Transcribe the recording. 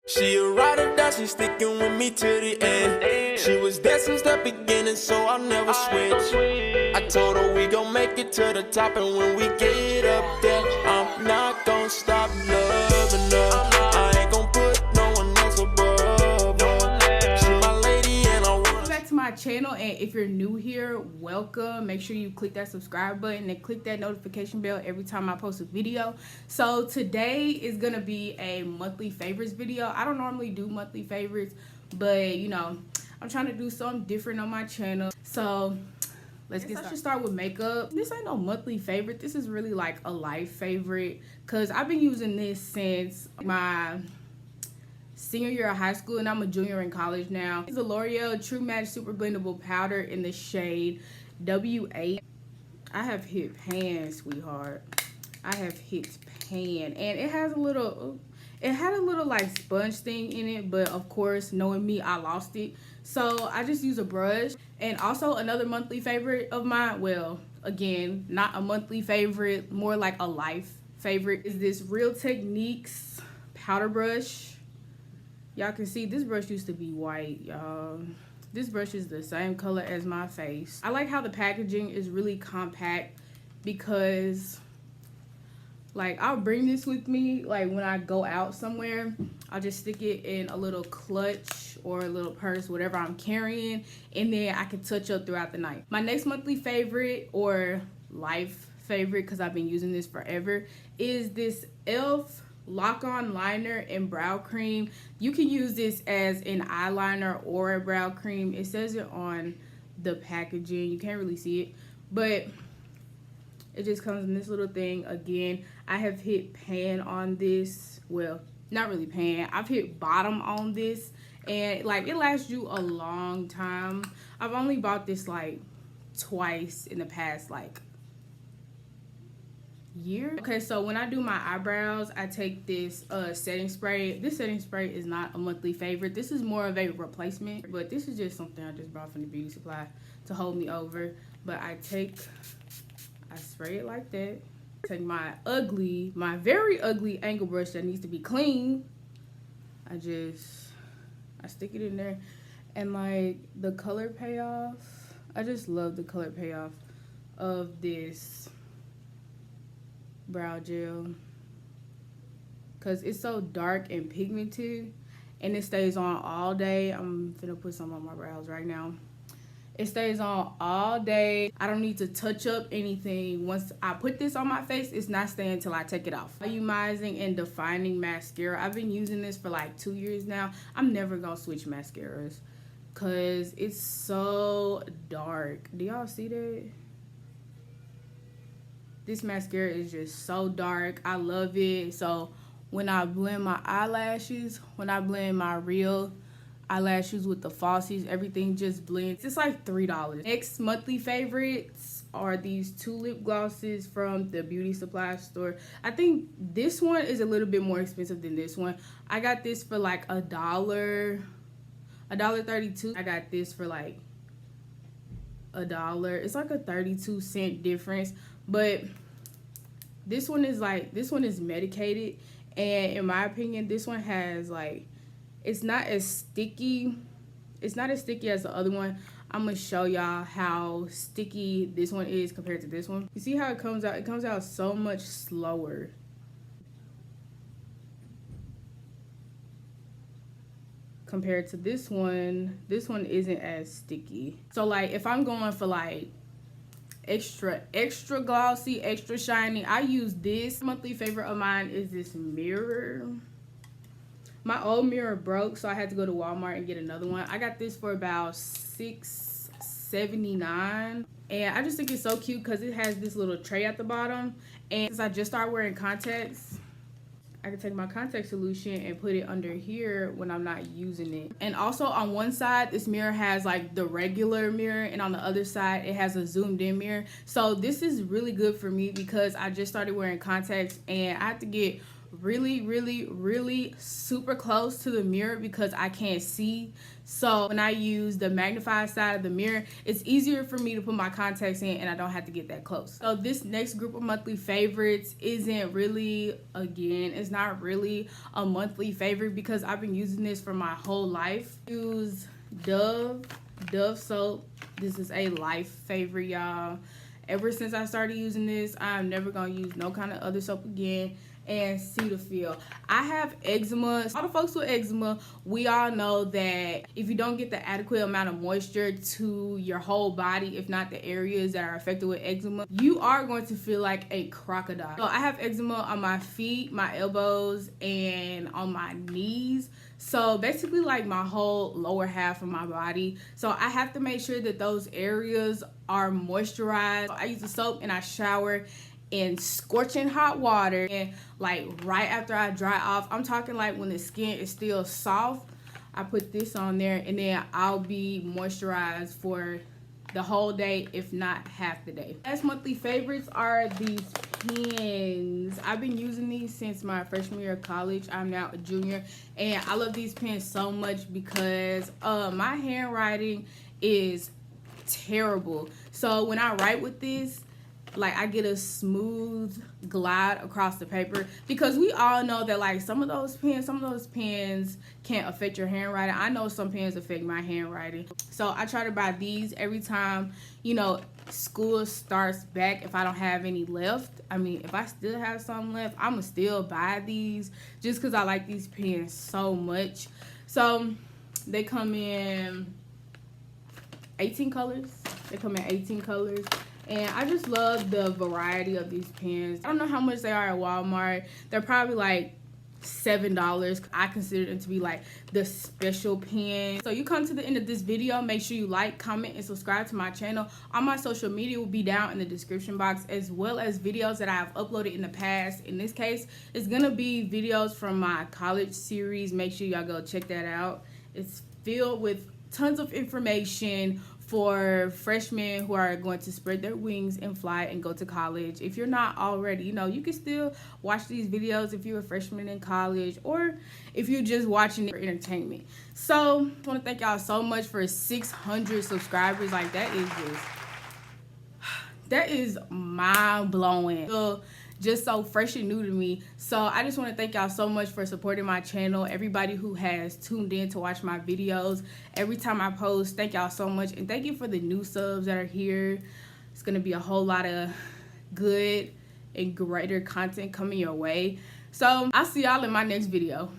She a ride or die, she sticking with me to the end. She was there since the beginning, so I'll never switch. I told her we gon' make it to the top, and when we get up there, I'm not gon' stop loving her. I ain't gon' put no one else above her. She my lady and I want. Welcome back to my channel, and if you're new here, welcome. Make sure you click that subscribe button and click that notification bell every time I post a video. So today is gonna be a monthly favorites video. I don't normally do monthly favorites, but you know, I'm trying to do something different on my channel. So let's get started. I should start with makeup. This ain't no monthly favorite. This is really like a life favorite because I've been using this since my senior year of high school, and I'm a junior in college now. It's a L'Oreal True Match Super Blendable Powder in the shade W8. I have hit pan, sweetheart. I have hit pan, and it has a little, it had a little like sponge thing in it, but of course, knowing me, I lost it. So I just use a brush. And also another monthly favorite of mine, well, again, not a monthly favorite, more like a life favorite, is this Real Techniques powder brush. Y'all can see this brush used to be white, y'all. This brush is the same color as my face. I like how the packaging is really compact because like I'll bring this with me like when I go out somewhere. I'll just stick it in a little clutch or a little purse, whatever I'm carrying, and then I can touch up throughout the night. My next monthly favorite or life favorite, because I've been using this forever, is this e.l.f. Lock-On Liner and Brow Cream. You can use this as an eyeliner or a brow cream. It says it on the packaging. You can't really see it, but it just comes in this little thing. Again, I have hit pan on this. Well, not really pan. I've hit bottom on this, and like it lasts you a long time. I've only bought this like twice in the past like year. Okay, so when I do my eyebrows, I take this setting spray. This setting spray is not a monthly favorite. This is more of a replacement, but this is just something I just brought from the beauty supply to hold me over. But I spray it like that. Take my very ugly angle brush that needs to be clean. I stick it in there, and like the color payoff, I just love the color payoff of this brow gel because it's so dark and pigmented, and it stays on all day. I'm gonna put some on my brows right now. It stays on all day. I don't need to touch up anything. Once I put this on my face, it's not staying until I take it off. Volumizing and defining mascara. I've been using this for like 2 years now. I'm never gonna switch mascaras because it's so dark. Do y'all see that? This mascara is just so dark. I love it. So when I blend my eyelashes, when I blend my real eyelashes with the falsies, everything just blends. It's like $3. Next monthly favorites are these two lip glosses from the beauty supply store. I think this one is a little bit more expensive than this one. I got this for like $1.32. I got this for like $1. It's like a 32-cent difference, but this one is medicated, and in my opinion, this one has like, it's not as sticky. It's not as sticky as the other one. I'm gonna show y'all how sticky this one is compared to this one. You see how it comes out? It comes out so much slower. Compared to this one isn't as sticky. So like if I'm going for like extra glossy, extra shiny, I use this. Monthly favorite of mine is this mirror. My old mirror broke, so I had to go to Walmart and get another one. I got this for about $6.79, and I just think it's so cute because it has this little tray at the bottom. And since I just started wearing contacts, I can take my contact solution and put it under here when I'm not using it. And also on one side, this mirror has like the regular mirror, and on the other side, it has a zoomed in mirror. So this is really good for me because I just started wearing contacts, and I have to get really super close to the mirror because I can't see. So when I use the magnified side of the mirror, it's easier for me to put my contacts in and I don't have to get that close. So this next group of monthly favorites isn't really, again, it's not really a monthly favorite because I've been using this for my whole life. Use Dove soap. This is a life favorite, y'all. Ever since I started using this, I'm never gonna use no kind of other soap again. And Cetaphil. I have eczema. All the folks with eczema, we all know that if you don't get the adequate amount of moisture to your whole body, if not the areas that are affected with eczema, you are going to feel like a crocodile. So I have eczema on my feet, my elbows, and on my knees. So basically like my whole lower half of my body. So I have to make sure that those areas are moisturized. I use the soap and I shower in scorching hot water, and like right after I dry off, I'm talking like when the skin is still soft, I put this on there and then I'll be moisturized for the whole day, if not half the day. Last monthly favorites are these pens. I've been using these since my freshman year of college. I'm now a junior and I love these pens so much because my handwriting is terrible. So when I write with this, like I get a smooth glide across the paper, because we all know that like some of those pens can't affect your handwriting. I know some pens affect my handwriting. So I try to buy these every time, you know, school starts back. If I don't have any left, I mean, if I still have some left, I'ma still buy these just because I like these pens so much. So they come in 18 colors. And I just love the variety of these pens. I don't know how much they are at Walmart. They're probably like $7. I consider them to be like the special pen. So you come to the end of this video, make sure you like, comment, and subscribe to my channel. All my social media will be down in the description box, as well as videos that I have uploaded in the past. In this case, it's gonna be videos from my college series. Make sure y'all go check that out. It's filled with tons of information for freshmen who are going to spread their wings and fly and go to college. If you're not already, you know, you can still watch these videos if you're a freshman in college or if you're just watching it for entertainment. So I want to thank y'all so much for 600 subscribers. Like that is mind-blowing. So, just so fresh and new to me. So I just want to thank y'all so much for supporting my channel. Everybody who has tuned in to watch my videos every time I post, thank y'all so much. And thank you for the new subs that are here. It's gonna be a whole lot of good and greater content coming your way. So I'll see y'all in my next video.